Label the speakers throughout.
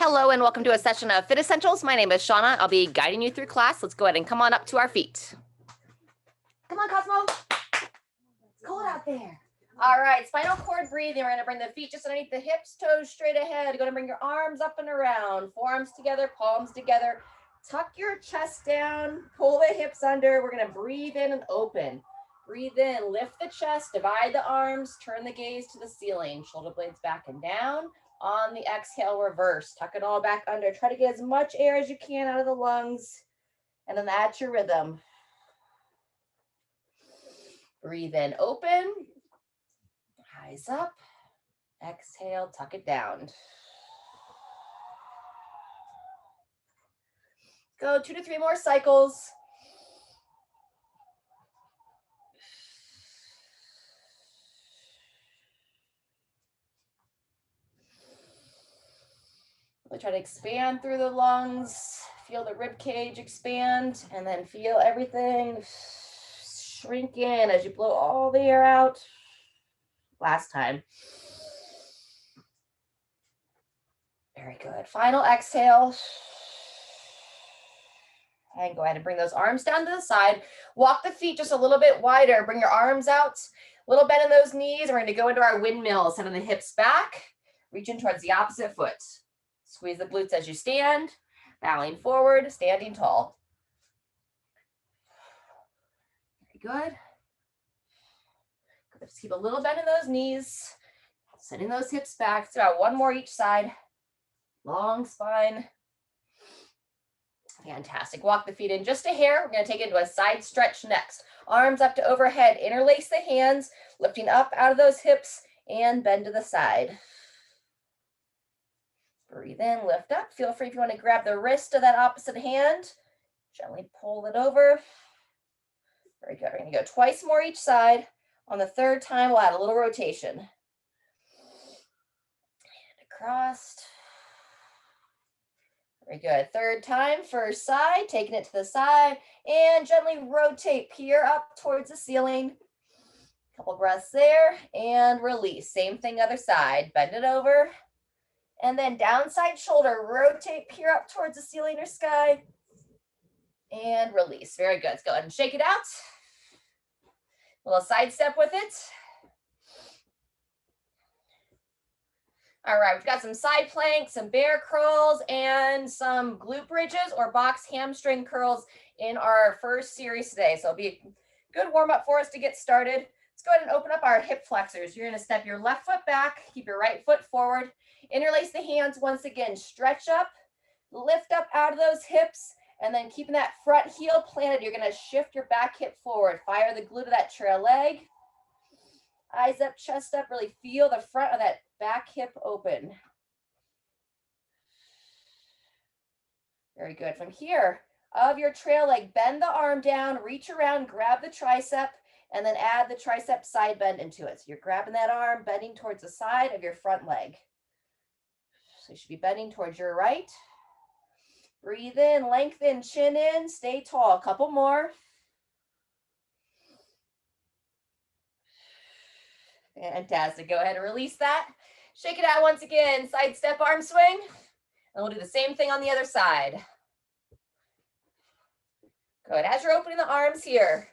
Speaker 1: Hello and welcome to a session of Fit Essentials. My name is Shauna. I'll be guiding you through class. Let's go ahead and come on up to our feet. Come on, Cosmo. It's cold out there. All right, spinal cord breathing. We're going to bring the feet just underneath the hips, toes straight ahead. You're going to bring your arms up and around, forearms together, palms together. Tuck your chest down, pull the hips under. We're going to breathe in and open. Breathe in, lift the chest, divide the arms, turn the gaze to the ceiling. Shoulder blades back and down. On the exhale, reverse. Tuck it all back under. Try to get as much air as you can out of the lungs. And then that's your rhythm. Breathe in, open. Eyes up. Exhale, tuck it down. Go 2 to 3 more cycles. We'll try to expand through the lungs, feel the rib cage expand, and then feel everything shrink in as you blow all the air out. Last time. Very good. Final exhale. And go ahead and bring those arms down to the side. Walk the feet just a little bit wider. Bring your arms out. A little bend in those knees. We're going to go into our windmill. Sending the hips back. Reaching towards the opposite foot. Squeeze the glutes as you stand, bowing forward, standing tall. Very good. Just keep a little bend in those knees, sending those hips back. It's about 1 more each side. Long spine. Fantastic. Walk the feet in just a hair. We're going to take it into a side stretch next. Arms up to overhead. Interlace the hands, lifting up out of those hips and bend to the side. Breathe in, lift up. Feel free if you want to grab the wrist of that opposite hand. Gently pull it over. Very good. We're going to go twice more each side. On the third time, we'll add a little rotation. And across. Very good. Third time, first side, taking it to the side, and gently rotate, peer up towards the ceiling. Couple breaths there, and release. Same thing, other side. Bend it over. And then downside shoulder, rotate, peer up towards the ceiling or sky, and release. Very good. Let's go ahead and shake it out. A little side step with it. All right, we've got some side planks, some bear crawls, and some glute bridges or box hamstring curls in our first series today. So it'll be a good warm up for us to get started. Let's go ahead and open up our hip flexors. You're going to step your left foot back, keep your right foot forward. Interlace the hands once again, stretch up, lift up out of those hips, and then keeping that front heel planted, you're going to shift your back hip forward. Fire the glute of that trail leg. Eyes up, chest up, really feel the front of that back hip open. Very good. From here, of your trail leg, bend the arm down, reach around, grab the tricep, and then add the tricep side bend into it. So you're grabbing that arm, bending towards the side of your front leg. So you should be bending towards your right. Breathe in, lengthen, chin in, stay tall. A couple more. Fantastic. Go ahead and release that. Shake it out once again. Side step arm swing. And we'll do the same thing on the other side. Good. As you're opening the arms here,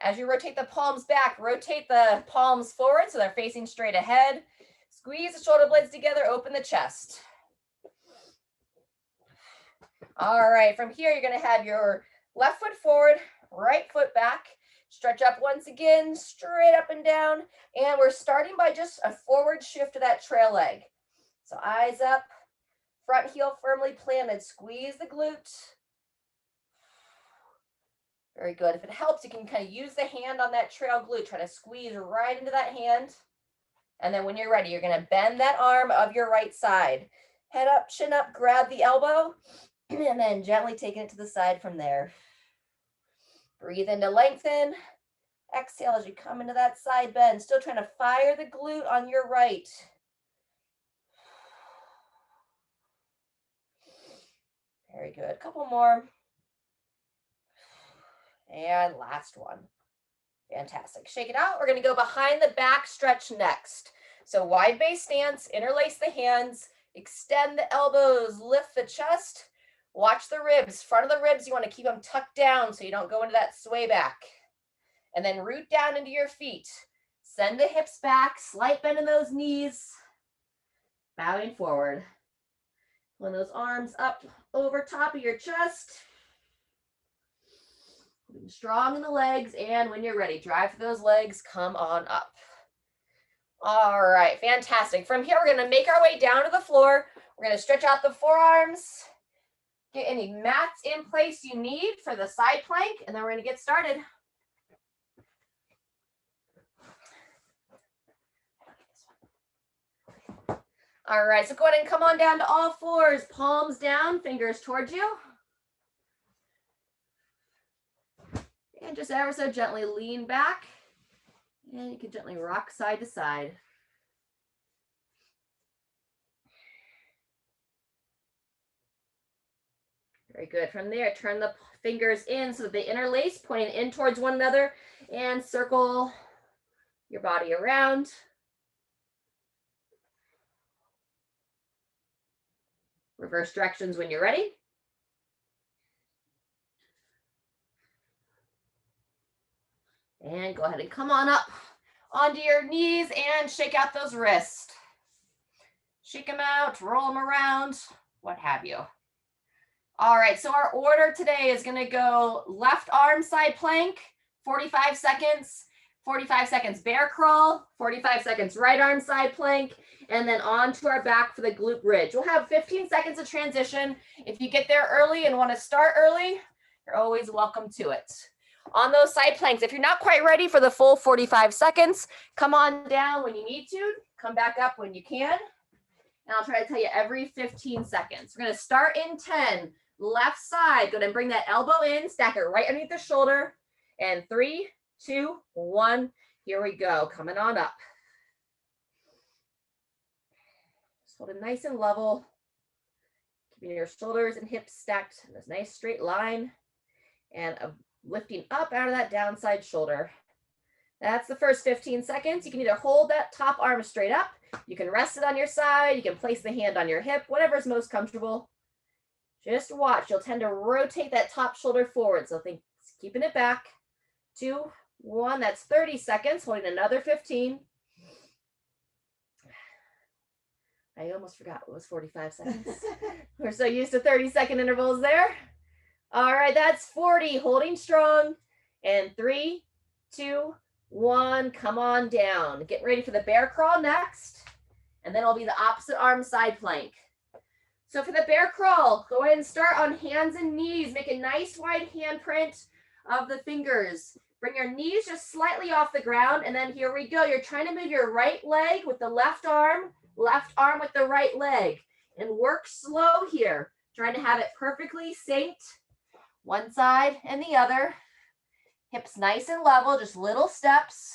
Speaker 1: as you rotate the palms back, rotate the palms forward so they're facing straight ahead. Squeeze the shoulder blades together, open the chest. All right, from here, you're going to have your left foot forward, right foot back. Stretch up once again, straight up and down. And we're starting by just a forward shift of that trail leg. So eyes up, front heel firmly planted. Squeeze the glute. Very good. If it helps, you can kind of use the hand on that trail glute. Try to squeeze right into that hand. And then when you're ready, you're going to bend that arm of your right side. Head up, chin up, grab the elbow, and then gently taking it to the side from there. Breathe in to lengthen. Exhale as you come into that side bend. Still trying to fire the glute on your right. Very good. Couple more. And last one. Fantastic. Shake it out. We're going to go behind the back stretch next. So wide base stance, interlace the hands, Extend the elbows, lift the chest. Watch the ribs. Front of the ribs, you want to keep them tucked down so you don't go into that sway back. And then root down into your feet. Send the hips back, slight bend in those knees. Bowing forward. Pulling those arms up over top of your chest. Being strong in the legs, and when you're ready, drive through those legs, come on up. All right, fantastic. From here, we're gonna make our way down to the floor. We're gonna stretch out the forearms. Get any mats in place you need for the side plank, and then we're gonna get started. All right, so go ahead and come on down to all fours, palms down, fingers towards you. And just ever so gently lean back, and you can gently rock side to side. Very good. From there, turn the fingers in so that they interlace, pointing in towards one another, and circle your body around. Reverse directions when you're ready. And go ahead and come on up onto your knees and shake out those wrists. Shake them out, roll them around, what have you. All right, so our order today is going to go left arm side plank, 45 seconds, 45 seconds bear crawl, 45 seconds right arm side plank, and then on to our back for the glute bridge. We'll have 15 seconds of transition. If you get there early and want to start early, you're always welcome to it. On those side planks, if you're not quite ready for the full 45 seconds, come on down when you need to, come back up when you can, and I'll try to tell you every 15 seconds. We're going to start in 10, left side, go ahead and bring that elbow in, stack it right underneath the shoulder, and 3, 2, 1, here we go, coming on up. Just hold it nice and level, keeping your shoulders and hips stacked in this nice straight line, and lifting up out of that downside shoulder. That's the first 15 seconds. You can either hold that top arm straight up, you can rest it on your side, you can place the hand on your hip, whatever's most comfortable. Just watch, you'll tend to rotate that top shoulder forward, so think keeping it back. 2, 1, that's 30 seconds, holding another 15. I almost forgot it was 45 seconds. We're so used to 30-second intervals there. All right, that's 40, holding strong. And 3, 2, 1, come on down. Get ready for the bear crawl next. And then it'll be the opposite arm side plank. So for the bear crawl, go ahead and start on hands and knees. Make a nice wide handprint of the fingers. Bring your knees just slightly off the ground. And then here we go. You're trying to move your right leg with the left arm with the right leg. And work slow here. Trying to have it perfectly synced. One side and the other. Hips nice and level, just little steps.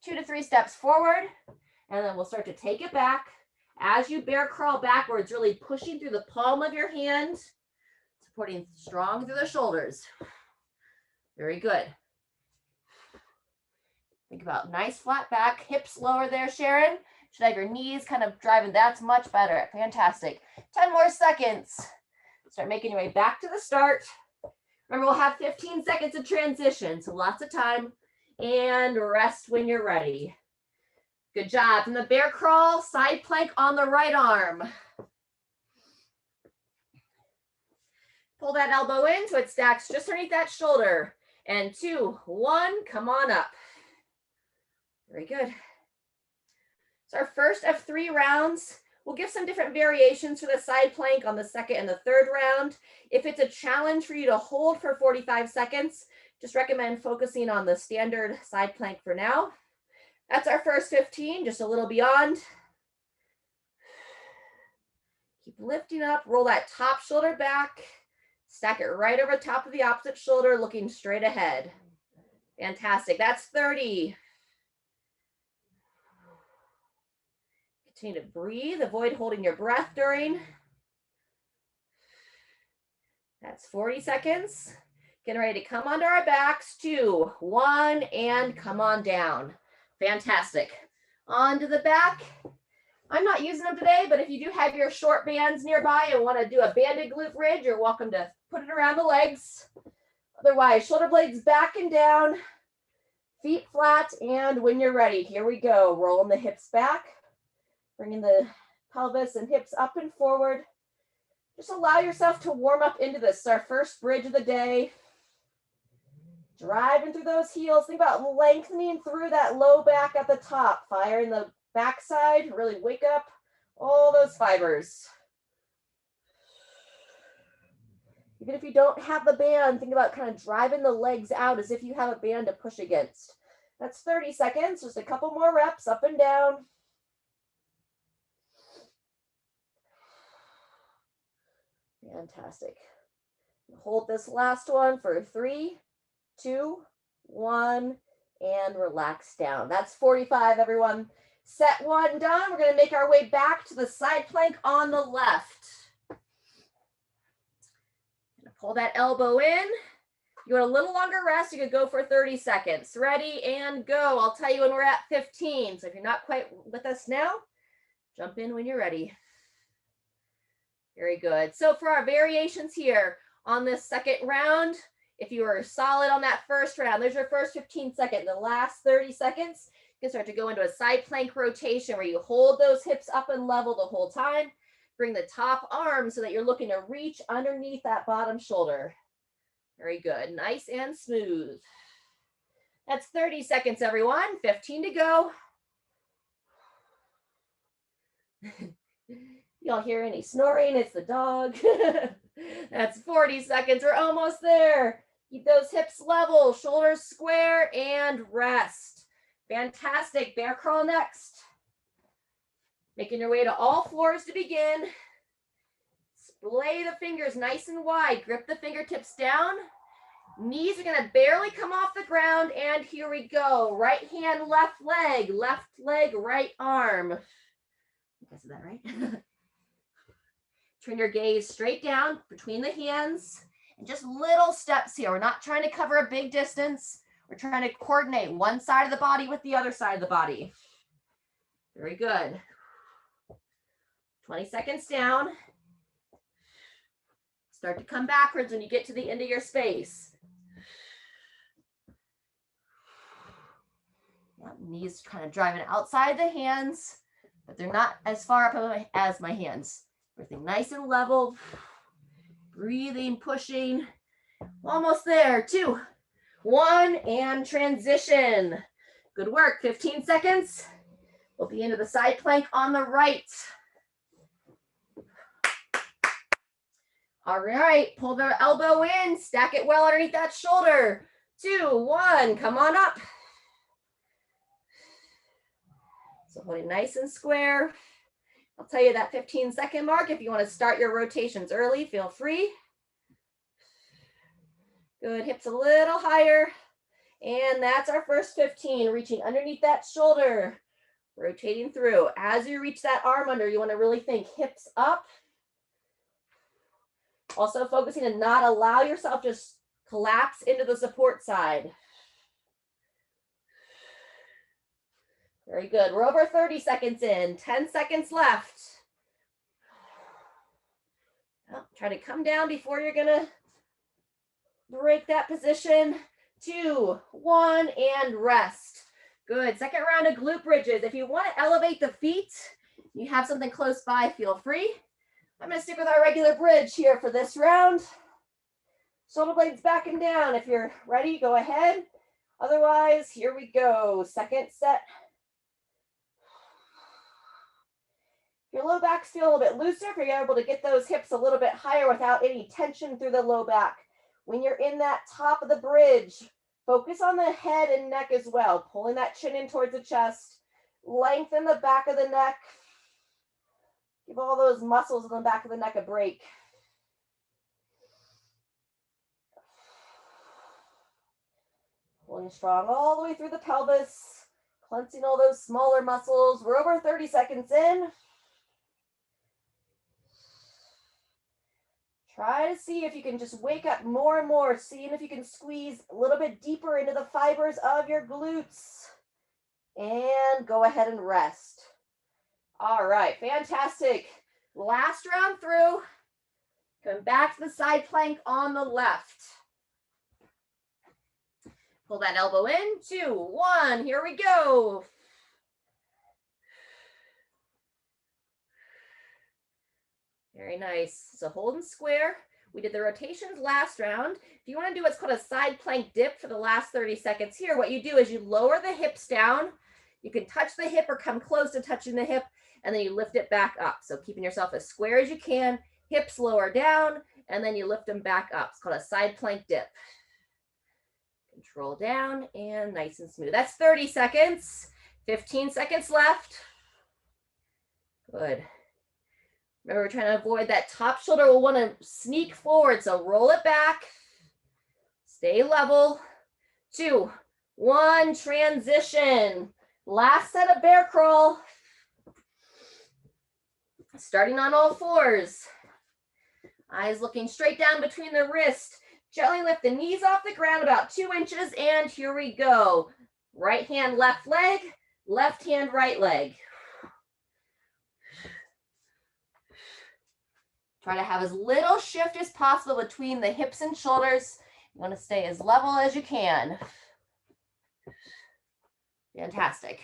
Speaker 1: 2 to 3 steps forward. And then we'll start to take it back. As you bear crawl backwards, really pushing through the palm of your hand, supporting strong through the shoulders. Very good. Think about nice flat back, hips lower there, Sharon. Should have your knees kind of driving. That's much better. Fantastic. 10 more seconds. Start making your way back to the start. Remember, we'll have 15 seconds of transition, so lots of time. And rest when you're ready. Good job. From the bear crawl, side plank on the right arm. Pull that elbow in so it stacks just underneath that shoulder. And 2, 1, come on up. Very good. So our first of 3 rounds. We'll give some different variations for the side plank on the second and the third round. If it's a challenge for you to hold for 45 seconds, just recommend focusing on the standard side plank for now. That's our first 15, just a little beyond. Keep lifting up, roll that top shoulder back, stack it right over top of the opposite shoulder, looking straight ahead. Fantastic, that's 30. Continue to breathe, avoid holding your breath during. That's 40 seconds. Getting ready to come onto our backs. 2, 1, and come on down. Fantastic. Onto the back. I'm not using them today, but if you do have your short bands nearby and want to do a banded glute bridge, you're welcome to put it around the legs. Otherwise, shoulder blades back and down, feet flat, and when you're ready, here we go. Rolling the hips back, bringing the pelvis and hips up and forward. Just allow yourself to warm up into this. It's our first bridge of the day. Driving through those heels. Think about lengthening through that low back at the top. Fire in the backside. Really wake up all those fibers. Even if you don't have the band, think about kind of driving the legs out as if you have a band to push against. That's 30 seconds. Just a couple more reps up and down. Fantastic. Hold this last one for 3, 2, 1, and relax down. That's 45, everyone. Set one done. We're going to make our way back to the side plank on the left. Pull that elbow in. You want a little longer rest, you could go for 30 seconds. Ready and go. I'll tell you when we're at 15. So if you're not quite with us now, jump in when you're ready. Very good. So for our variations here on this second round, if you were solid on that first round, there's your first 15 seconds. The last 30 seconds, you can start to go into a side plank rotation where you hold those hips up and level the whole time. Bring the top arm so that you're looking to reach underneath that bottom shoulder. Very good. Nice and smooth. That's 30 seconds, everyone. 15 to go. Y'all hear any snoring? It's the dog. That's 40 seconds. We're almost there. Keep those hips level, shoulders square, and rest. Fantastic. Bear crawl next. Making your way to all fours to begin. Splay the fingers nice and wide. Grip the fingertips down. Knees are going to barely come off the ground. And here we go. Right hand, left leg, right arm. I think I said that right. Turn your gaze straight down between the hands. And just little steps here. We're not trying to cover a big distance. We're trying to coordinate one side of the body with the other side of the body. Very good. 20 seconds down. Start to come backwards when you get to the end of your space. Knees kind of driving outside the hands, but they're not as far up as my hands. Everything nice and level. Breathing, pushing. Almost there. 2, 1, and transition. Good work. 15 seconds. We'll be into the side plank on the right. All right, pull the elbow in, stack it well underneath that shoulder. 2, 1, come on up. So hold it nice and square. I'll tell you that 15-second mark. If you want to start your rotations early, feel free. Good, hips a little higher. And that's our first 15, reaching underneath that shoulder, rotating through. As you reach that arm under, you want to really think hips up. Also focusing to not allow yourself to just collapse into the support side. Very good. We're over 30 seconds in. 10 seconds left. Well, try to come down before you're going to break that position. 2, 1, and rest. Good. Second round of glute bridges. If you want to elevate the feet, you have something close by, feel free. I'm going to stick with our regular bridge here for this round. Shoulder blades back and down. If you're ready, go ahead. Otherwise, here we go. Second set. If your low backs feel a little bit looser, if you're able to get those hips a little bit higher without any tension through the low back. When you're in that top of the bridge, focus on the head and neck as well. Pulling that chin in towards the chest. Lengthen the back of the neck. Give all those muscles in the back of the neck a break. Pulling strong all the way through the pelvis, cleansing all those smaller muscles. We're over 30 seconds in. Try to see if you can just wake up more and more, seeing if you can squeeze a little bit deeper into the fibers of your glutes. And go ahead and rest. All right, fantastic. Last round through. Come back to the side plank on the left. Pull that elbow in, 2, 1, here we go. Very nice. So hold and square. We did the rotations last round. If you want to do what's called a side plank dip for the last 30 seconds here, what you do is you lower the hips down. You can touch the hip or come close to touching the hip, and then you lift it back up. So keeping yourself as square as you can, hips lower down, and then you lift them back up. It's called a side plank dip. Control down and nice and smooth. That's 30 seconds. 15 seconds left. Good. Remember, we're trying to avoid that top shoulder. We'll want to sneak forward, so roll it back. Stay level. 2, 1, transition. Last set of bear crawl. Starting on all fours. Eyes looking straight down between the wrist. Gently lift the knees off the ground about 2 inches, and here we go. Right hand, left leg. Left hand, right leg. Try to have as little shift as possible between the hips and shoulders. You want to stay as level as you can. Fantastic.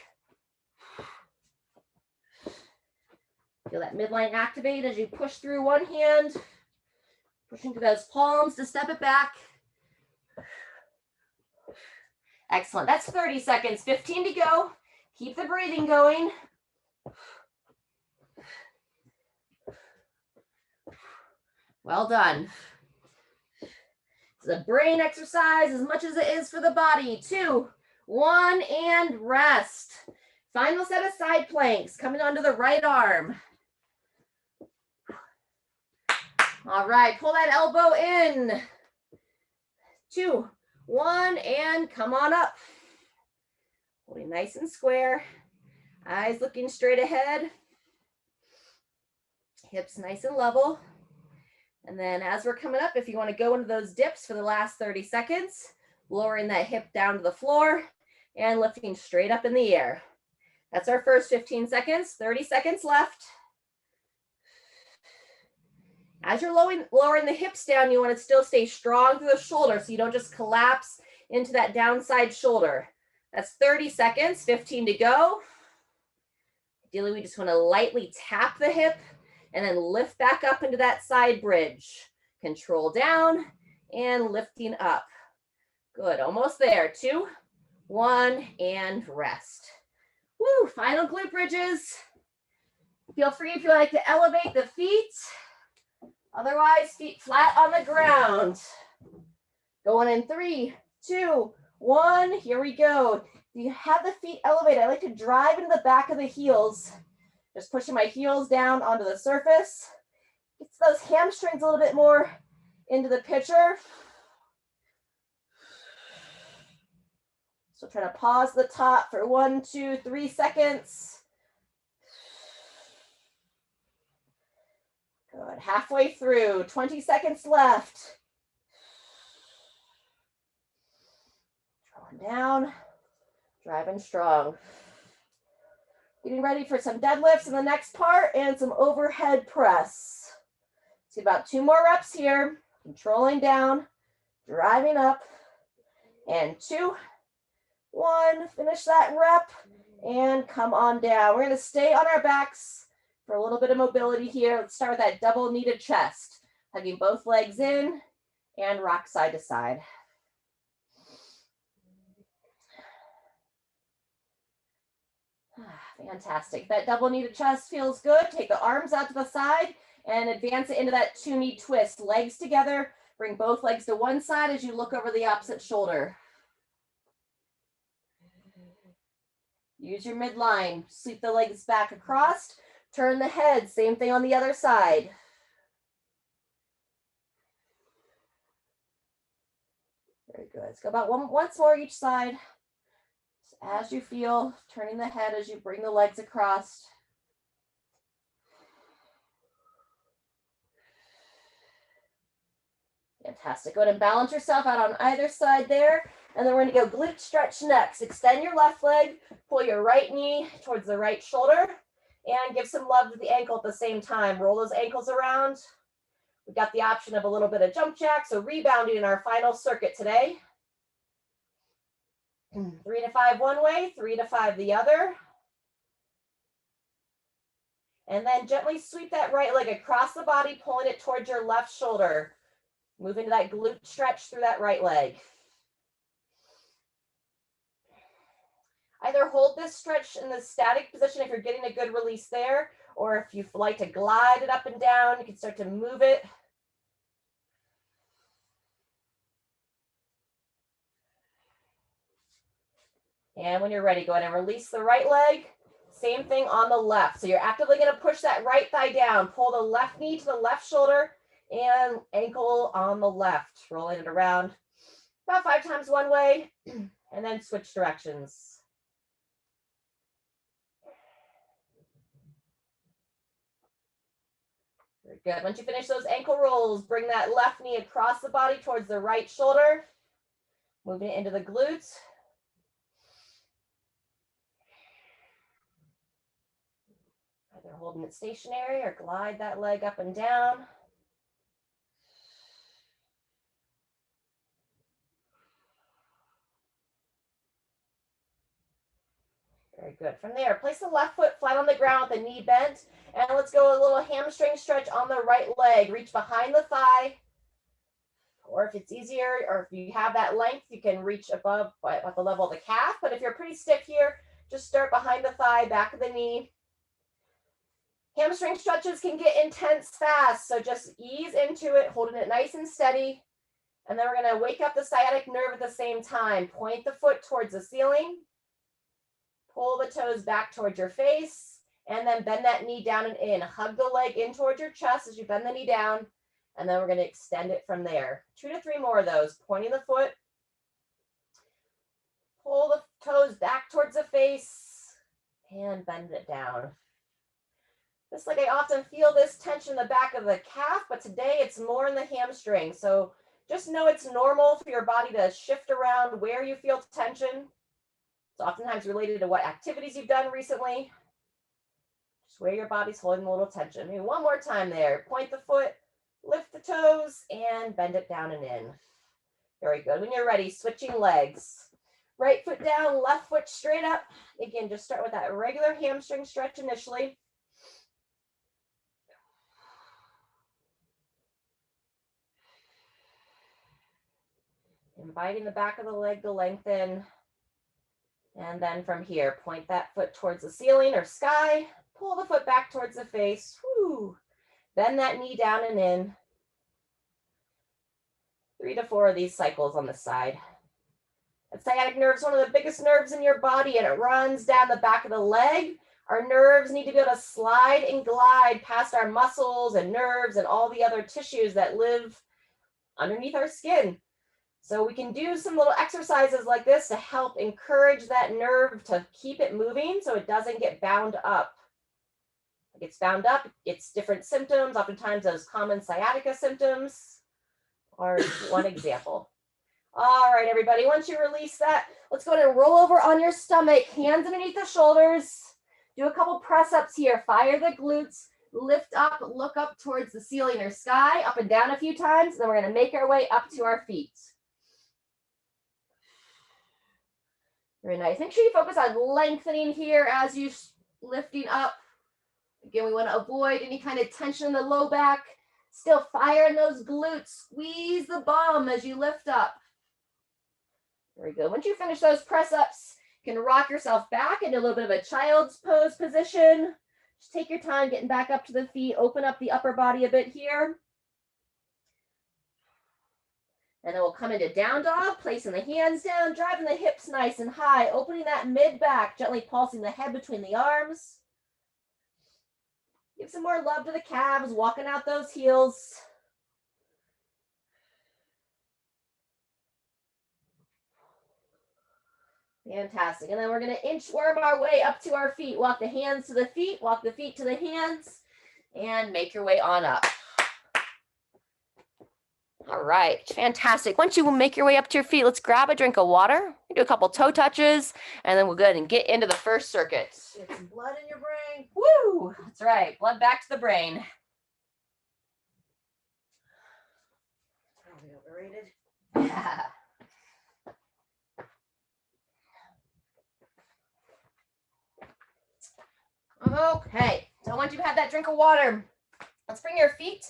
Speaker 1: Feel that midline activate as you push through one hand, pushing to those palms to step it back. Excellent. That's 30 seconds, 15 to go. Keep the breathing going. Well done. It's a brain exercise as much as it is for the body. 2, 1, and rest. Final set of side planks coming onto the right arm. All right, pull that elbow in. 2, 1, and come on up. Holding nice and square. Eyes looking straight ahead. Hips nice and level. And then as we're coming up, if you want to go into those dips for the last 30 seconds, lowering that hip down to the floor and lifting straight up in the air. That's our first 15 seconds, 30 seconds left. As you're lowering the hips down, you want to still stay strong through the shoulder so you don't just collapse into that downside shoulder. That's 30 seconds, 15 to go. Ideally, we just want to lightly tap the hip and then lift back up into that side bridge. Control down and lifting up. Good, almost there. 2, 1, and rest. Woo, final glute bridges. Feel free if you like to elevate the feet. Otherwise, feet flat on the ground. Going in 3, 2, 1, here we go. You have the feet elevated. I like to drive into the back of the heels. Just pushing my heels down onto the surface. Gets those hamstrings a little bit more into the picture. So try to pause at the top for 1, 2, 3 seconds. Good, halfway through, 20 seconds left. Drawing down, driving strong. Getting ready for some deadlifts in the next part and some overhead press. See about 2 more reps here. Controlling down, driving up, and 2, 1. Finish that rep and come on down. We're going to stay on our backs for a little bit of mobility here. Let's start with that double kneaded chest. Hugging both legs in and rock side to side. Fantastic. That double kneaded chest feels good. Take the arms out to the side and advance it into that 2-knee twist. Legs together. Bring both legs to one side as you look over the opposite shoulder. Use your midline. Sweep the legs back across. Turn the head. Same thing on the other side. Very good. Let's go about once more each side. As you feel, turning the head as you bring the legs across. Fantastic. Go ahead and balance yourself out on either side there. And then we're going to go glute stretch next. Extend your left leg, pull your right knee towards the right shoulder, And give some love to the ankle at the same time. Roll those ankles around. We've got the option of a little bit of jump jack, so rebounding in our final circuit today. 3 to 5 one way, 3 to 5 the other. And then gently sweep that right leg across the body, pulling it towards your left shoulder. Move into that glute stretch through that right leg. Either hold this stretch in the static position if you're getting a good release there, or if you like to glide it up and down, you can start to move it. And when you're ready, go ahead and release the right leg. Same thing on the left. So you're actively going to push that right thigh down. Pull the left knee to the left shoulder and ankle on the left. Rolling it around about 5 times one way and then switch directions. Very good. Once you finish those ankle rolls, bring that left knee across the body towards the right shoulder. Moving it into the glutes. Either holding it stationary or glide that leg up and down. Very good. From there, place the left foot flat on the ground with the knee bent. And let's go a little hamstring stretch on the right leg. Reach behind the thigh. Or if it's easier, or if you have that length, you can reach above at the level of the calf. But if you're pretty stiff here, just start behind the thigh, back of the knee. Hamstring stretches can get intense fast, so just ease into it, holding it nice and steady. And then we're going to wake up the sciatic nerve at the same time. Point the foot towards the ceiling. Pull the toes back towards your face, and then bend that knee down and in. Hug the leg in towards your chest as you bend the knee down, and then we're going to extend it from there. 2 to 3 more of those. Pointing the foot. Pull the toes back towards the face, and bend it down. Just like I often feel this tension in the back of the calf, but today it's more in the hamstring. So just know it's normal for your body to shift around where you feel tension. It's oftentimes related to what activities you've done recently. Just where your body's holding a little tension. Maybe one more time there. Point the foot, lift the toes, and bend it down and in. Very good. When you're ready, switching legs. Right foot down, left foot straight up. Again, just start with that regular hamstring stretch initially. Inviting the back of the leg to lengthen. And then from here, point that foot towards the ceiling or sky. Pull the foot back towards the face. Woo. Bend that knee down and in. 3 to 4 of these cycles on the side. The sciatic nerve is one of the biggest nerves in your body, and it runs down the back of the leg. Our nerves need to be able to slide and glide past our muscles and nerves and all the other tissues that live underneath our skin. So we can do some little exercises like this to help encourage that nerve to keep it moving so it doesn't get bound up. It gets bound up, it's different symptoms, oftentimes those common sciatica symptoms are one example. All right, everybody, once you release that, let's go ahead and roll over on your stomach, hands underneath the shoulders. Do a couple press-ups here, fire the glutes, lift up, look up towards the ceiling or sky, up and down a few times, and then we're gonna make our way up to our feet. Very nice. Make sure you focus on lengthening here as you're lifting up. Again, we want to avoid any kind of tension in the low back. Still fire in those glutes. Squeeze the bum as you lift up. Very good. Once you finish those press-ups, you can rock yourself back into a little bit of a child's pose position. Just take your time getting back up to the feet. Open up the upper body a bit here. And then we'll come into down dog, placing the hands down, driving the hips nice and high, opening that mid back, gently pulsing the head between the arms. Give some more love to the calves, walking out those heels. Fantastic. And then we're going to inchworm our way up to our feet. Walk the hands to the feet, walk the feet to the hands, and make your way on up. All right, fantastic. Once you make your way up to your feet, let's grab a drink of water. You do a couple toe touches, and then we'll go ahead and get into the first circuit. Get some blood in your brain. Woo! That's right. Blood back to the brain. Probably overrated. Yeah. Okay, so once you've had that drink of water, let's bring your feet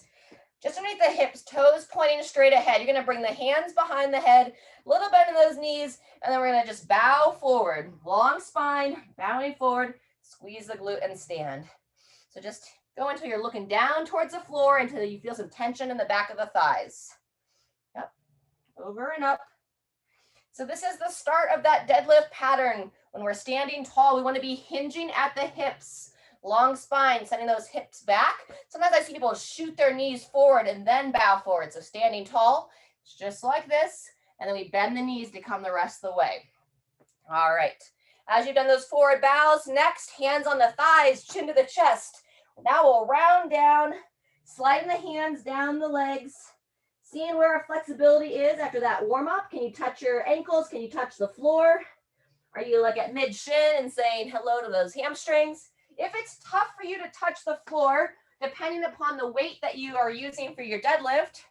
Speaker 1: just underneath the hips, toes pointing straight ahead. You're gonna bring the hands behind the head, a little bend in those knees, and then we're gonna just bow forward. Long spine, bowing forward, squeeze the glute and stand. So just go until you're looking down towards the floor until you feel some tension in the back of the thighs. Yep, over and up. So this is the start of that deadlift pattern. When we're standing tall, we wanna be hinging at the hips. Long spine, sending those hips back. Sometimes I see people shoot their knees forward and then bow forward. So standing tall, it's just like this. And then we bend the knees to come the rest of the way. All right. As you've done those forward bows, next, hands on the thighs, chin to the chest. Now we'll round down, sliding the hands down the legs, seeing where our flexibility is after that warm up. Can you touch your ankles? Can you touch the floor? Are you like at mid shin and saying hello to those hamstrings? If it's tough for you to touch the floor, depending upon the weight that you are using for your deadlift,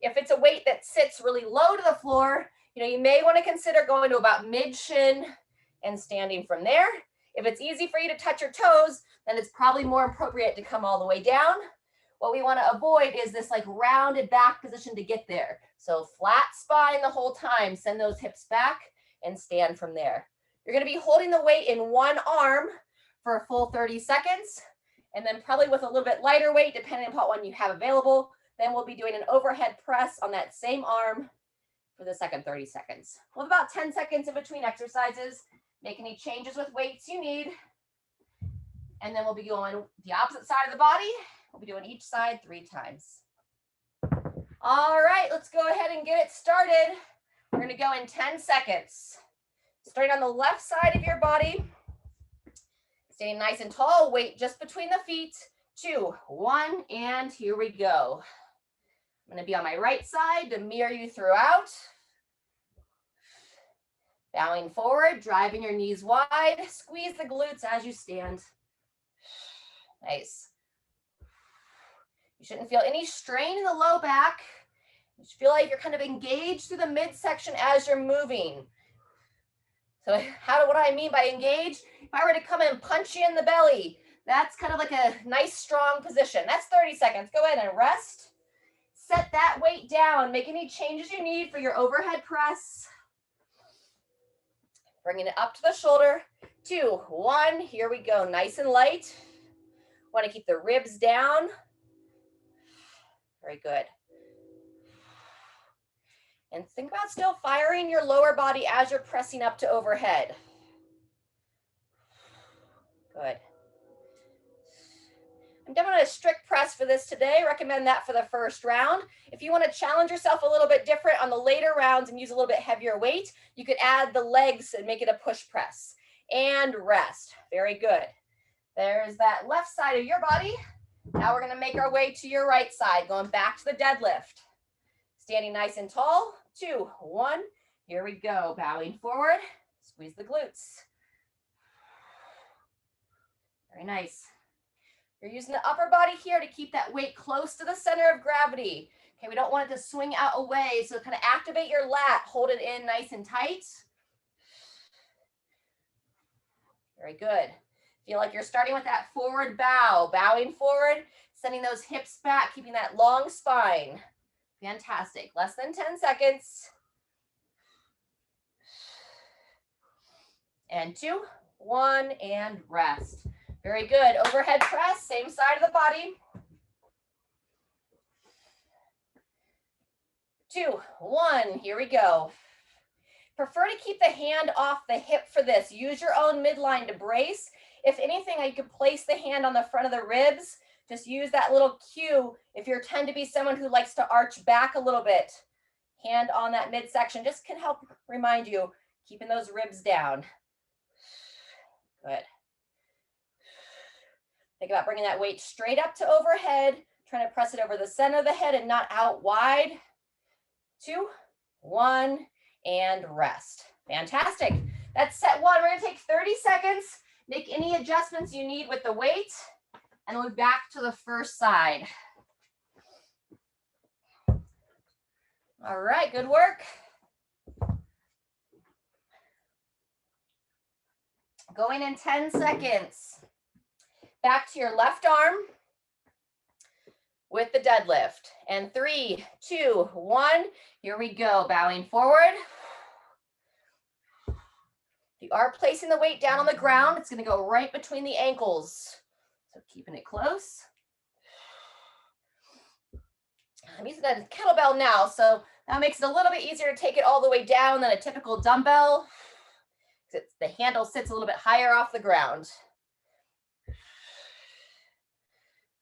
Speaker 1: if it's a weight that sits really low to the floor, you may want to consider going to about mid shin and standing from there. If it's easy for you to touch your toes, then it's probably more appropriate to come all the way down. What we want to avoid is this like rounded back position to get there. So flat spine the whole time, send those hips back and stand from there. You're going to be holding the weight in one arm for a full 30 seconds, and then probably with a little bit lighter weight, depending upon what you have available, then we'll be doing an overhead press on that same arm for the second 30 seconds. We'll have about 10 seconds in between exercises. Make any changes with weights you need, and then we'll be going the opposite side of the body. We'll be doing each side 3 times. All right, let's go ahead and get it started. We're going to go in 10 seconds. Starting on the left side of your body. Staying nice and tall, weight just between the feet. 2, 1, and here we go. I'm gonna be on my right side to mirror you throughout. Bowing forward, driving your knees wide. Squeeze the glutes as you stand. Nice. You shouldn't feel any strain in the low back. You should feel like you're kind of engaged through the midsection as you're moving. So what do I mean by engaged? If I were to come and punch you in the belly, that's kind of like a nice strong position. That's 30 seconds. Go ahead and rest. Set that weight down. Make any changes you need for your overhead press. Bringing it up to the shoulder. 2, 1, here we go. Nice and light. Want to keep the ribs down. Very good. And think about still firing your lower body as you're pressing up to overhead. Good. I'm doing a strict press for this today. Recommend that for the first round. If you want to challenge yourself a little bit different on the later rounds and use a little bit heavier weight, you could add the legs and make it a push press. And rest. Very good. There's that left side of your body. Now we're going to make our way to your right side, going back to the deadlift. Standing nice and tall. 2, 1, here we go. Bowing forward, squeeze the glutes. Very nice. You're using the upper body here to keep that weight close to the center of gravity. Okay, we don't want it to swing out away, so kind of activate your lat, hold it in nice and tight. Very good. Feel like you're starting with that forward bow, bowing forward, sending those hips back, keeping that long spine. Fantastic. Less than 10 seconds. And 2, 1, and rest. Very good. Overhead press, same side of the body. 2, 1, here we go. Prefer to keep the hand off the hip for this. Use your own midline to brace. If anything, you could place the hand on the front of the ribs. Just use that little cue if you tend to be someone who likes to arch back a little bit. Hand on that midsection just can help remind you, keeping those ribs down. Good. Think about bringing that weight straight up to overhead, trying to press it over the center of the head and not out wide. 2, 1, and rest. Fantastic. That's set one. We're going to take 30 seconds, make any adjustments you need with the weight, and we'll be back to the first side. All right, good work. Going in 10 seconds. Back to your left arm with the deadlift. And 3, 2, 1. Here we go. Bowing forward. If you are placing the weight down on the ground, it's going to go right between the ankles. So keeping it close. I'm using a kettlebell now, so that makes it a little bit easier to take it all the way down than a typical dumbbell. The handle sits a little bit higher off the ground.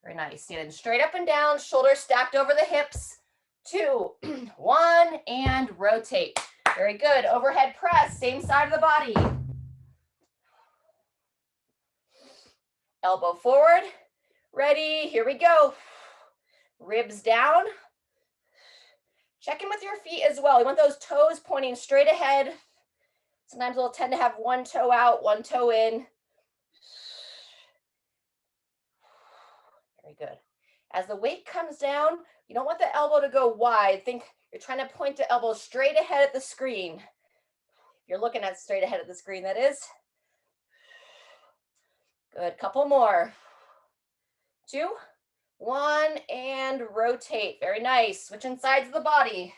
Speaker 1: Very nice. Standing straight up and down, shoulders stacked over the hips. 2, 1, and rotate. Very good. Overhead press, same side of the body. Elbow forward. Ready, here we go. Ribs down. Check in with your feet as well. You want those toes pointing straight ahead. Sometimes we'll tend to have one toe out, one toe in. Very good. As the weight comes down, you don't want the elbow to go wide. Think you're trying to point the elbow straight ahead at the screen. If you're looking at straight ahead at the screen, that is. Good, couple more. 2, 1, and rotate. Very nice. Switching sides of the body.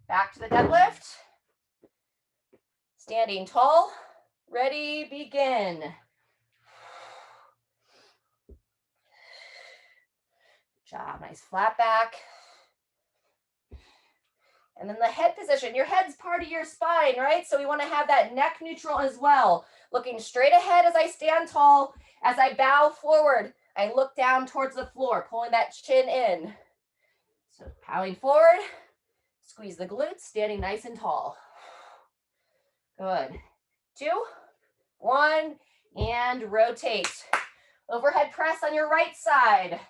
Speaker 1: Back to the deadlift. Standing tall. Ready, begin. Good job. Nice flat back. And then the head position. Your head's part of your spine, right? So we want to have that neck neutral as well. Looking straight ahead as I stand tall. As I bow forward, I look down towards the floor, pulling that chin in. So bowing forward, squeeze the glutes, standing nice and tall. Good. 2, 1, and rotate. Overhead press on your right side.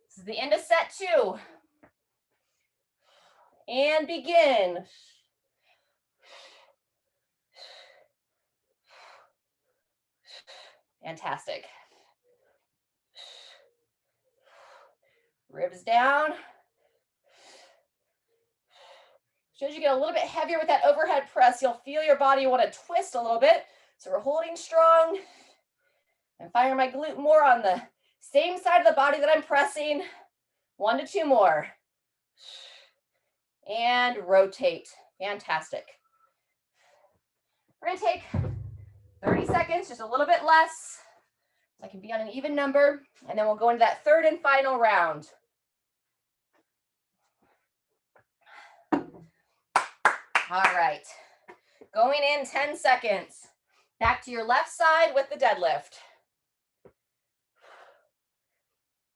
Speaker 1: This is the end of set 2. And begin. Fantastic. Ribs down. As soon as you get a little bit heavier with that overhead press, you'll feel your body want to twist a little bit. So we're holding strong and firing my glute more on the same side of the body that I'm pressing. 1 to 2 more. And rotate. Fantastic. We're going to take 30 seconds, just a little bit less, so I can be on an even number, and then we'll go into that third and final round. All right, going in 10 seconds. Back to your left side with the deadlift.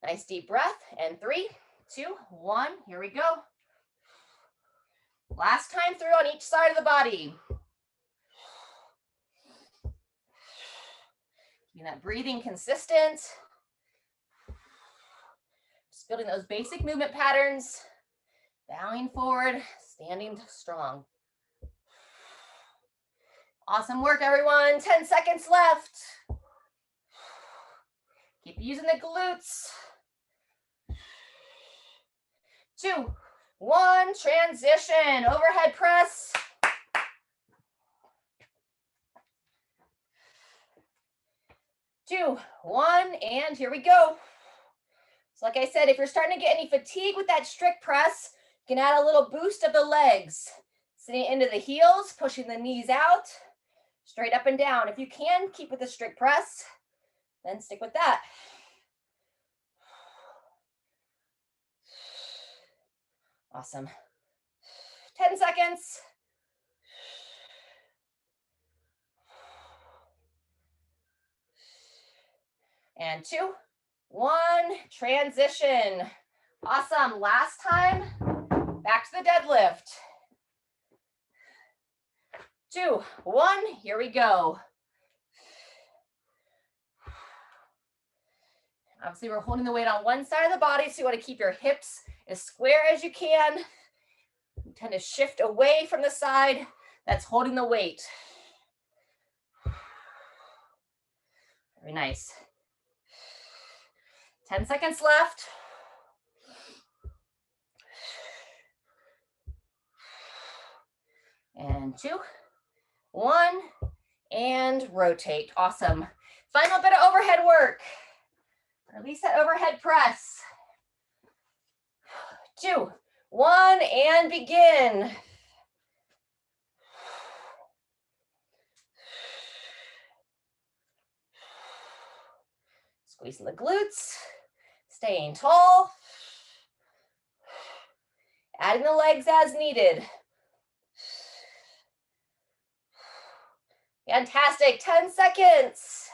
Speaker 1: Nice deep breath, and 3, 2, 1, here we go. Last time through on each side of the body. Keeping that breathing consistent. Just building those basic movement patterns. Bowing forward, standing strong. Awesome work, everyone. 10 seconds left. Keep using the glutes. 2, 1, transition, overhead press. 2, 1, and here we go. So like I said, if you're starting to get any fatigue with that strict press, you can add a little boost of the legs. Sitting into the heels, pushing the knees out, straight up and down. If you can, keep with the strict press, then stick with that. Awesome. 10 seconds. And 2, 1, transition. Awesome. Last time, back to the deadlift. 2, 1, here we go. Obviously, we're holding the weight on one side of the body, so you want to keep your hips as square as you can. You tend to shift away from the side that's holding the weight. Very nice. 10 seconds left. And 2, 1, and rotate. Awesome. Final bit of overhead work. Release that overhead press. 2, 1, and begin. Squeezing the glutes, staying tall. Adding the legs as needed. Fantastic, 10 seconds.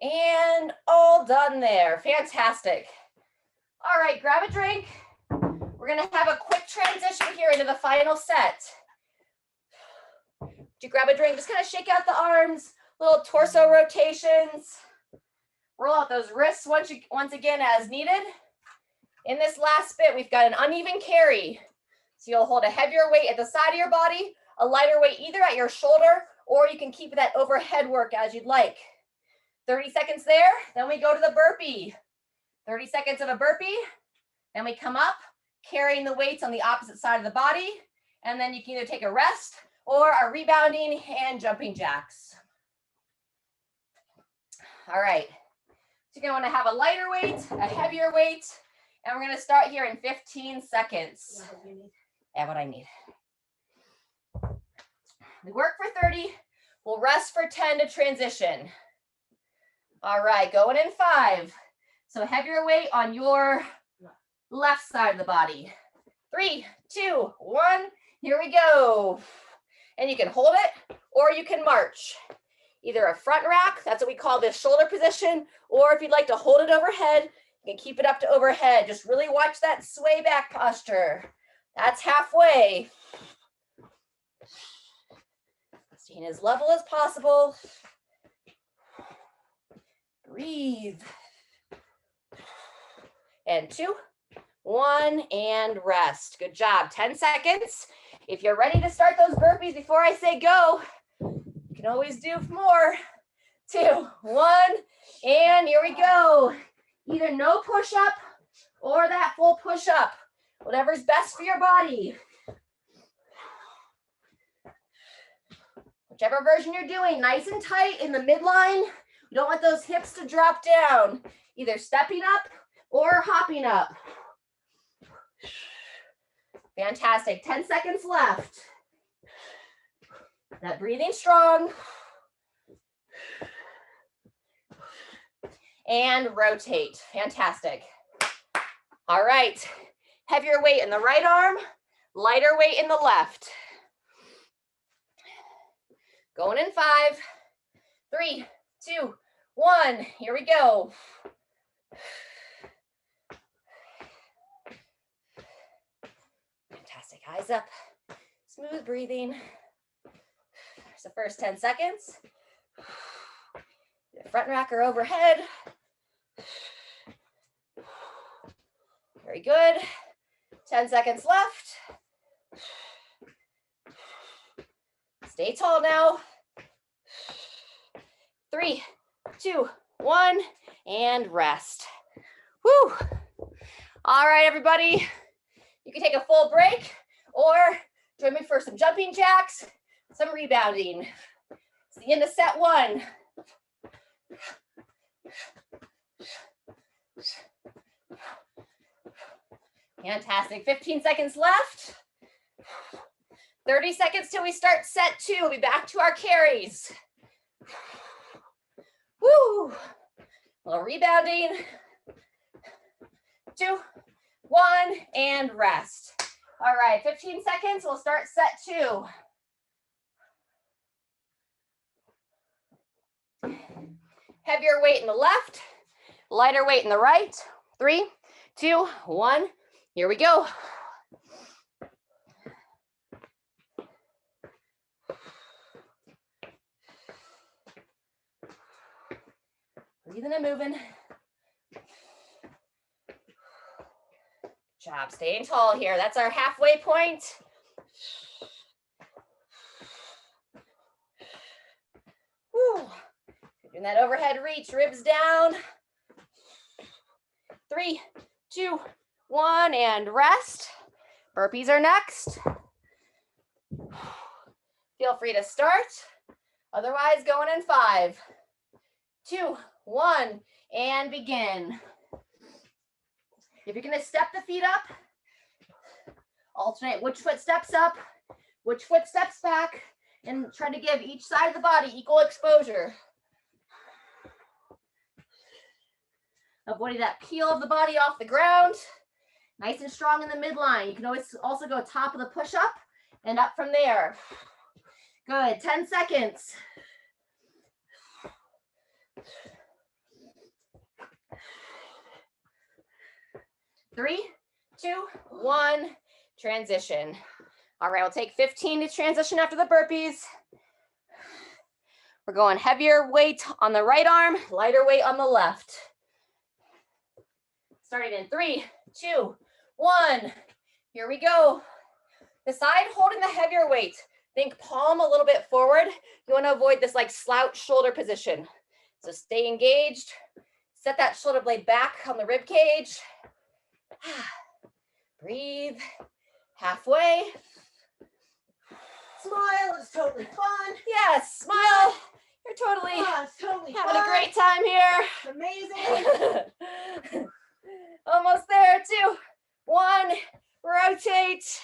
Speaker 1: And all done there, fantastic. All right, grab a drink. We're gonna have a quick transition here into the final set. You grab a drink, just kind of shake out the arms, little torso rotations. Roll out those wrists once again as needed. In this last bit, we've got an uneven carry. So you'll hold a heavier weight at the side of your body, a lighter weight either at your shoulder, or you can keep that overhead work as you'd like. 30 seconds there, then we go to the burpee. 30 seconds of a burpee, then we come up, carrying the weights on the opposite side of the body, and then you can either take a rest or are rebounding and jumping jacks. All right, so you're gonna wanna have a lighter weight, a heavier weight, and we're gonna start here in 15 seconds. Yeah, what I need. We work for 30, we'll rest for 10 to transition. All right, going in 5. So heavier weight on your left side of the body. 3, 2, 1, here we go. And you can hold it or you can march. Either a front rack, that's what we call this shoulder position, or if you'd like to hold it overhead, you can keep it up to overhead. Just really watch that sway back posture. That's halfway. Staying as level as possible. Breathe. And 2, 1, and rest. Good job. 10 seconds. If you're ready to start those burpees before I say go, you can always do more. 2, 1, and here we go. Either no push-up or that full push-up. Whatever's best for your body. Whichever version you're doing, nice and tight in the midline. You don't want those hips to drop down. Either stepping up or hopping up. Fantastic. 10 seconds left. That breathing strong. And rotate. Fantastic. All right. Heavier weight in the right arm, lighter weight in the left. Going in 5, 3, 2, 1. Here we go. Fantastic. Eyes up. Smooth breathing. There's the first 10 seconds. Front rack or overhead. Very good. 10 seconds left. Stay tall now. 3, 2, 1, and rest. Woo! All right, everybody. You can take a full break or join me for some jumping jacks, some rebounding. It's the end of set 1. Fantastic. 15 seconds left. 30 seconds till we start set 2. We'll be back to our carries. Woo! A little rebounding. 2, 1, and rest. All right, 15 seconds. We'll start set 2. Heavier weight in the left, lighter weight in the right. 3, 2, 1. Here we go. Breathing and moving. job. Staying tall here. That's our halfway point. Woo. Doing that overhead reach, ribs down. 3, 2, 1, and rest. Burpees are next. Feel free to start. Otherwise, going in 5, 2, 1, and begin. If you're going to step the feet up, alternate which foot steps up, which foot steps back, and try to give each side of the body equal exposure. Avoiding that peel of the body off the ground. Nice and strong in the midline. You can always also go top of the push-up and up from there. Good, 10 seconds. Three, 2, 1, transition. All right, we'll take 15 to transition after the burpees. We're going heavier weight on the right arm, lighter weight on the left. Starting in 3, 2, 1. Here we go. The side holding the heavier weight. Think palm a little bit forward. You want to avoid this like slouch shoulder position. So stay engaged. Set that shoulder blade back on the rib cage. Breathe. Halfway.
Speaker 2: Smile, it's totally fun.
Speaker 1: Yes, smile. You're totally,
Speaker 2: totally
Speaker 1: having
Speaker 2: fun.
Speaker 1: a great time here.
Speaker 2: Amazing.
Speaker 1: Almost there, 2, 1, rotate.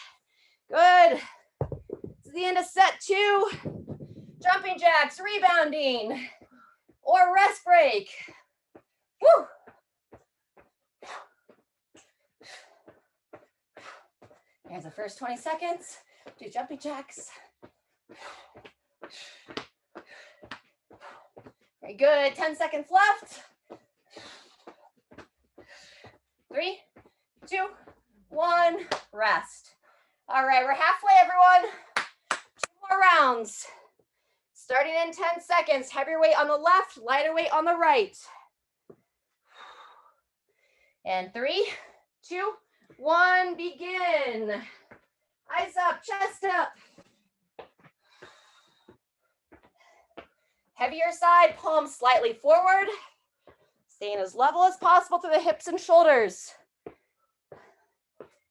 Speaker 1: Good. This is the end of set 2. Jumping jacks, rebounding, or rest break. Woo. Here's the first 20 seconds. Do jumping jacks. Very good. 10 seconds left. 3, 2, 1, rest. All right, we're halfway, everyone. 2 more rounds. Starting in 10 seconds. Heavier weight on the left, lighter weight on the right. And 3, 2, 1, begin. Eyes up, chest up. Heavier side, palms slightly forward. Staying as level as possible through the hips and shoulders.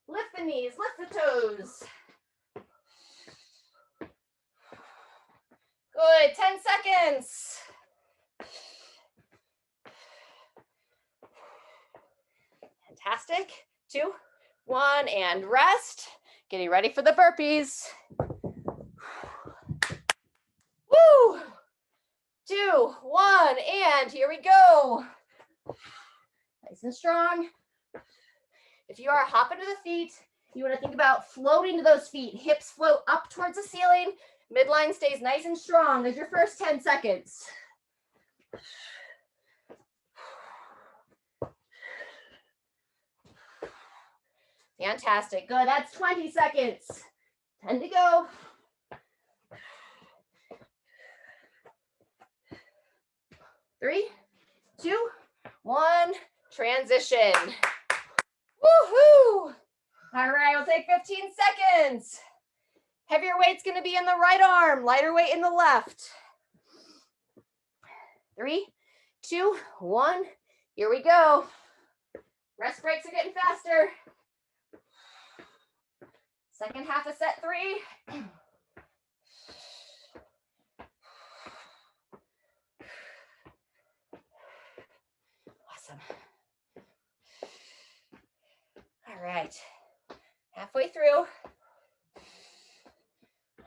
Speaker 1: Lift the knees, lift the toes. Good, 10 seconds. Fantastic. 2, 1, and rest. Getting ready for the burpees. Woo! 2, 1, and here we go. Nice and strong. If you are hopping to the feet, you want to think about floating to those feet. Hips float up towards the ceiling. Midline stays nice and strong. There's your first 10 seconds. Fantastic. Good. That's 20 seconds. 10 to go. Three, 2, 1, transition. Woohoo! All right, we'll take 15 seconds. Heavier weight's going to be in the right arm, lighter weight in the left. 3, 2, 1, here we go. Rest breaks are getting faster. Second half of set 3. Awesome. All right, halfway through.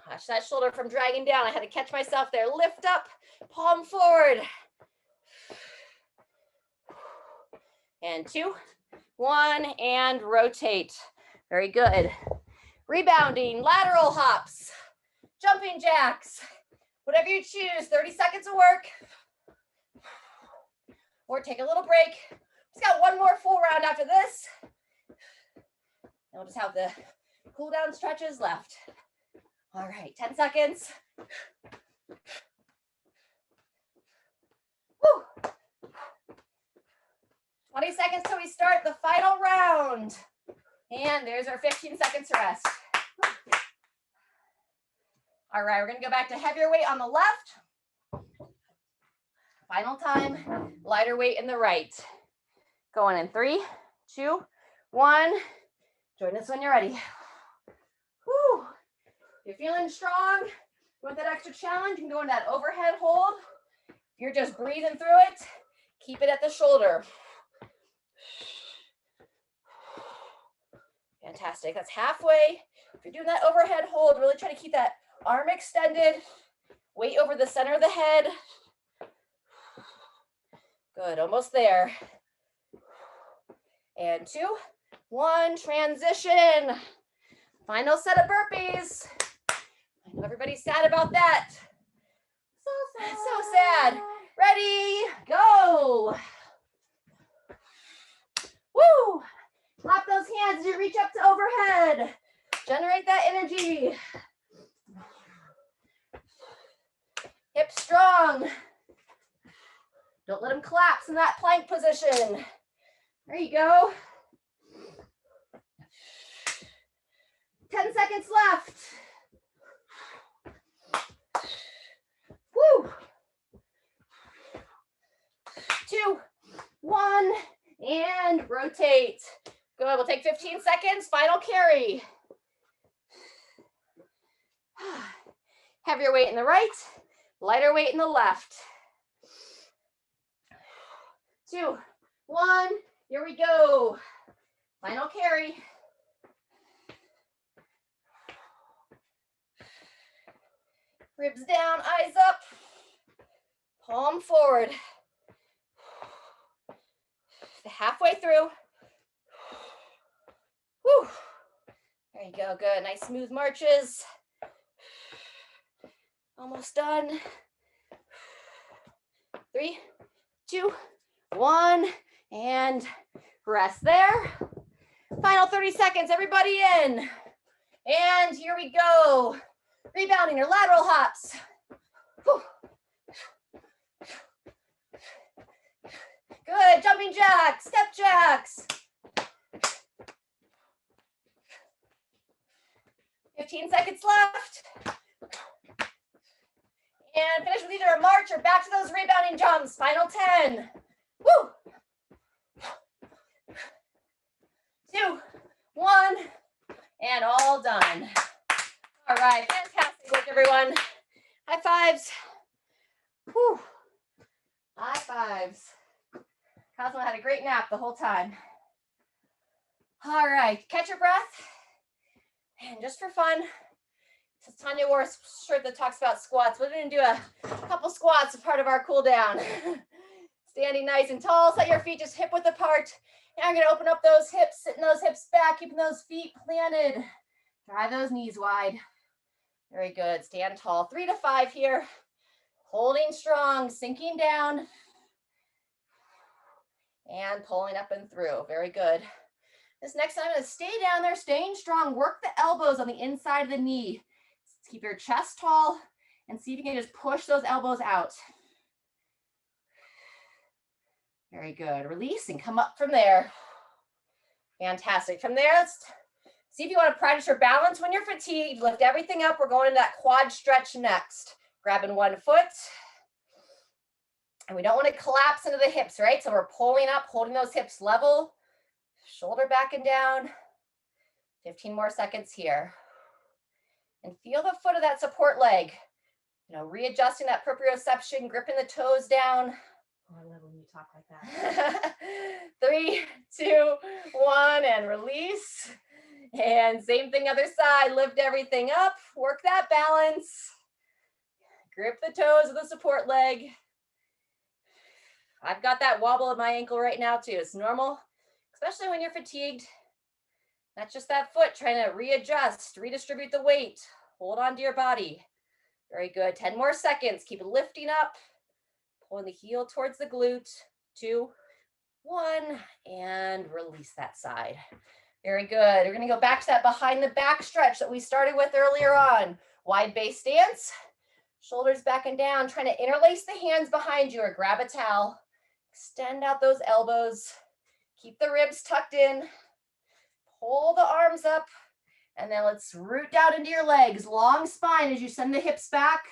Speaker 1: Watch that shoulder from dragging down. I had to catch myself there. Lift up, palm forward. And 2, 1, and rotate. Very good. Rebounding, lateral hops, jumping jacks, whatever you choose. 30 seconds of work. Or take a little break. Just got one more full round after this. And we'll just have the cool down stretches left. All right, 10 seconds. Woo. 20 seconds till we start the final round. And there's our 15 seconds rest. All right, we're gonna go back to heavier weight on the left. Final time, lighter weight in the right. Going in 3, 2, 1. Join us when you're ready. Woo. If you're feeling strong, you want that extra challenge, you can go into that overhead hold. If you're just breathing through it, keep it at the shoulder. Fantastic, that's halfway. If you're doing that overhead hold, really try to keep that arm extended, weight over the center of the head. Good, almost there. And 2, 1, transition. Final set of burpees. I know everybody's sad about that.
Speaker 2: So sad.
Speaker 1: So sad. Ready, go. Woo. Clap those hands as you reach up to overhead. Generate that energy. Hips strong. Don't let them collapse in that plank position. There you go. 10 seconds left. Woo. 2, 1, and rotate. Good, we'll take 15 seconds, final carry. Heavier weight in the right, lighter weight in the left. 2, 1, here we go. Final carry. Ribs down, eyes up, palm forward. Halfway through. Whew. There you go, good, nice smooth marches. Almost done. 3, 2, 1, and rest there. Final 30 seconds, everybody in. And here we go. Rebounding your lateral hops. Whew. Good, jumping jacks, step jacks. 15 seconds left. And finish with either a march or back to those rebounding jumps. Final 10. Woo. 2, 1, and all done. All right, fantastic work, everyone. High fives. Whew. High fives. Cosmo had a great nap the whole time. All right, catch your breath. And just for fun, since Tanya wore a shirt that talks about squats, we're going to do a couple squats as part of our cool down. Standing nice and tall, set your feet just hip width apart. Now we're going to open up those hips, sitting those hips back, keeping those feet planted. Drive those knees wide. Very good. Stand tall. 3 to 5 here. Holding strong, sinking down. And pulling up and through. Very good. This next time, I'm going to stay down there, staying strong. Work the elbows on the inside of the knee. Keep your chest tall and see if you can just push those elbows out. Very good. Release and come up from there. Fantastic. From there, let's see if you want to practice your balance when you're fatigued. Lift everything up. We're going into that quad stretch next. Grabbing one foot. And we don't want to collapse into the hips, right? So we're pulling up, holding those hips level. Shoulder back and down. 15 more seconds here. And feel the foot of that support leg. You know, readjusting that proprioception, gripping the toes down.
Speaker 2: Oh, I love when you talk like that.
Speaker 1: 3, 2, 1, and release. And same thing other side. Lift everything up. Work that balance. Grip the toes of the support leg. I've got that wobble in my ankle right now too. It's normal, especially when you're fatigued. That's just that foot trying to readjust, redistribute the weight. Hold on to your body. Very good. 10 more seconds. Keep lifting up. Pulling the heel towards the glute. 2, 1, and release that side. Very good. We're going to go back to that behind the back stretch that we started with earlier on. Wide base stance. Shoulders back and down. Trying to interlace the hands behind you or grab a towel. Extend out those elbows. Keep the ribs tucked in. pull the arms up, and then let's root down into your legs. Long spine as you send the hips back.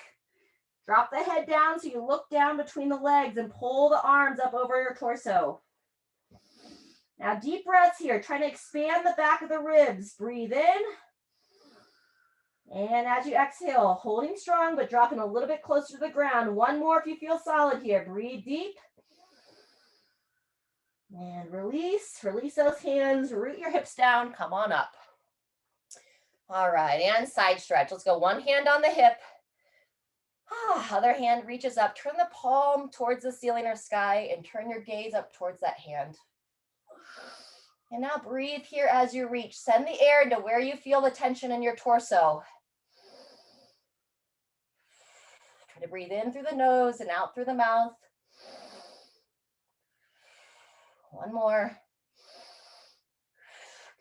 Speaker 1: Drop the head down so you look down between the legs and pull the arms up over your torso. Now deep breaths here. Trying to expand the back of the ribs. Breathe in. And as you exhale, holding strong, but dropping a little bit closer to the ground. One more if you feel solid here. Breathe deep. And release. Release those hands. Root your hips down. Come on up. All right, and side stretch. Let's go one hand on the hip. Other hand reaches up. Turn the palm towards the ceiling or sky and turn your gaze up towards that hand. And now breathe here as you reach. Send the air into where you feel the tension in your torso. Try to breathe in through the nose and out through the mouth. One more.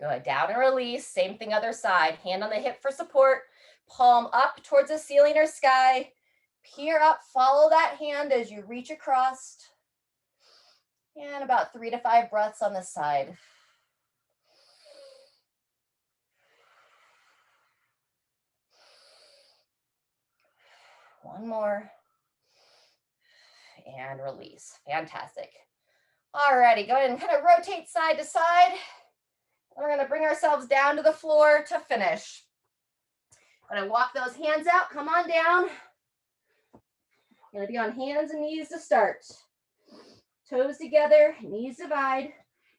Speaker 1: Good. Down and release. Same thing other side. Hand on the hip for support. Palm up towards the ceiling or sky. Peer up. Follow that hand as you reach across. And about 3 to 5 breaths on this side. One more. And release. Fantastic. All righty. Go ahead and kind of rotate side to side. We're going to bring ourselves down to the floor to finish. I'm going to walk those hands out. Come on down. You're going to be on hands and knees to start. Toes together, knees divide,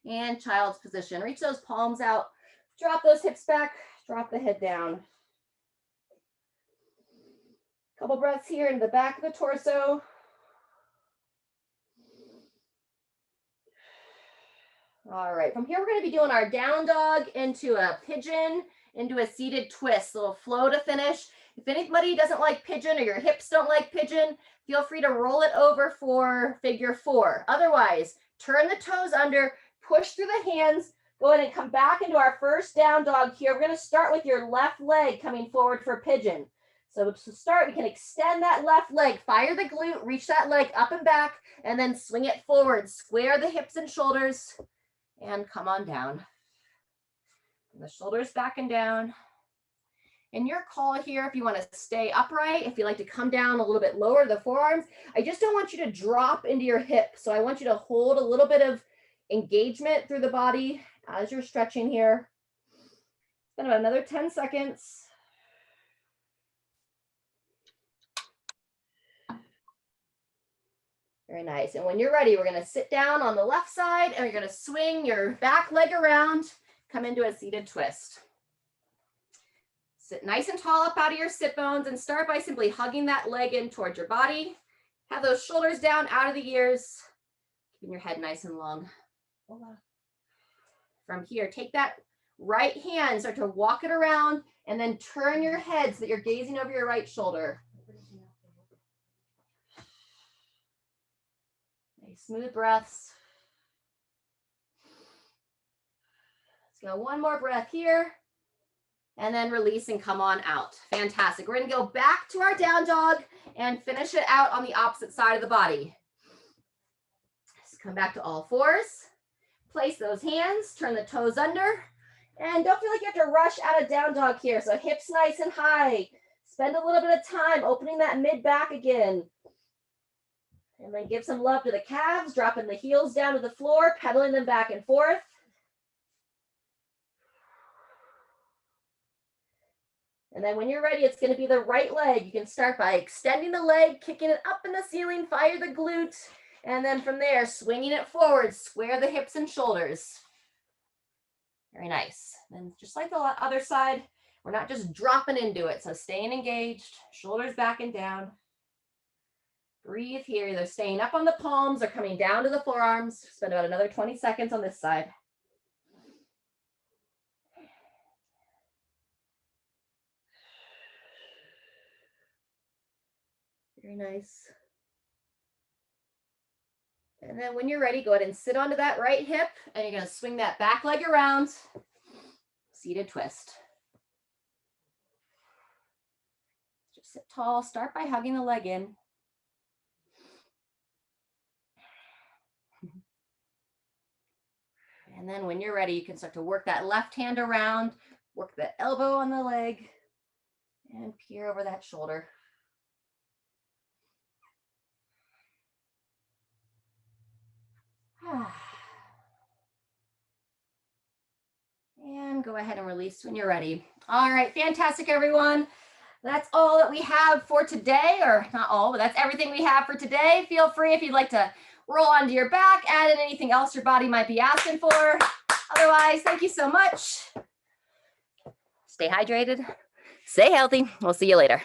Speaker 1: and child's position. Reach those palms out. Drop those hips back. Drop the head down. Couple breaths here into the back of the torso. All right, from here we're going to be doing our down dog into a pigeon, into a seated twist, a little flow to finish. If anybody doesn't like pigeon or your hips don't like pigeon, feel free to roll it over for figure 4. Otherwise, turn the toes under, push through the hands, go ahead and come back into our first down dog here. We're going to start with your left leg coming forward for pigeon. So to start, we can extend that left leg, fire the glute, reach that leg up and back, and then swing it forward. Square the hips and shoulders. And come on down. The shoulders back and down. And your call here, if you want to stay upright, if you like to come down a little bit lower, the forearms, I just don't want you to drop into your hip. So I want you to hold a little bit of engagement through the body as you're stretching here. Spend about another 10 seconds. Very nice. And when you're ready, we're going to sit down on the left side and you're going to swing your back leg around, come into a seated twist. Sit nice and tall up out of your sit bones and start by simply hugging that leg in towards your body. Have those shoulders down out of the ears, keeping your head nice and long. From here, take that right hand, start to walk it around, and then turn your head so that you're gazing over your right shoulder. Smooth breaths. Let's go one more breath here. And then release and come on out. Fantastic. We're going to go back to our down dog and finish it out on the opposite side of the body. Just come back to all fours. Place those hands. Turn the toes under. And don't feel like you have to rush out of down dog here. So hips nice and high. Spend a little bit of time opening that mid back again. And then give some love to the calves, dropping the heels down to the floor, pedaling them back and forth. And then when you're ready, it's going to be the right leg. You can start by extending the leg, kicking it up in the ceiling, fire the glute, and then from there, swinging it forward, square the hips and shoulders. Very nice. And just like the other side, we're not just dropping into it, so staying engaged, shoulders back and down. Breathe here, either staying up on the palms or coming down to the forearms. Spend about another 20 seconds on this side. Very nice. And then when you're ready, go ahead and sit onto that right hip, and you're going to swing that back leg around. Seated twist. Just sit tall. Start by hugging the leg in. And And then when you're ready, you can start to work that left hand around, work the elbow on the leg, and peer over that shoulder. And go ahead and release when you're ready. All right, fantastic, everyone. That's all that we have for today, or not all, but that's everything we have for today. Feel free if you'd like to roll onto your back, add in anything else your body might be asking for. Otherwise, thank you so much. Stay hydrated, stay healthy. We'll see you later.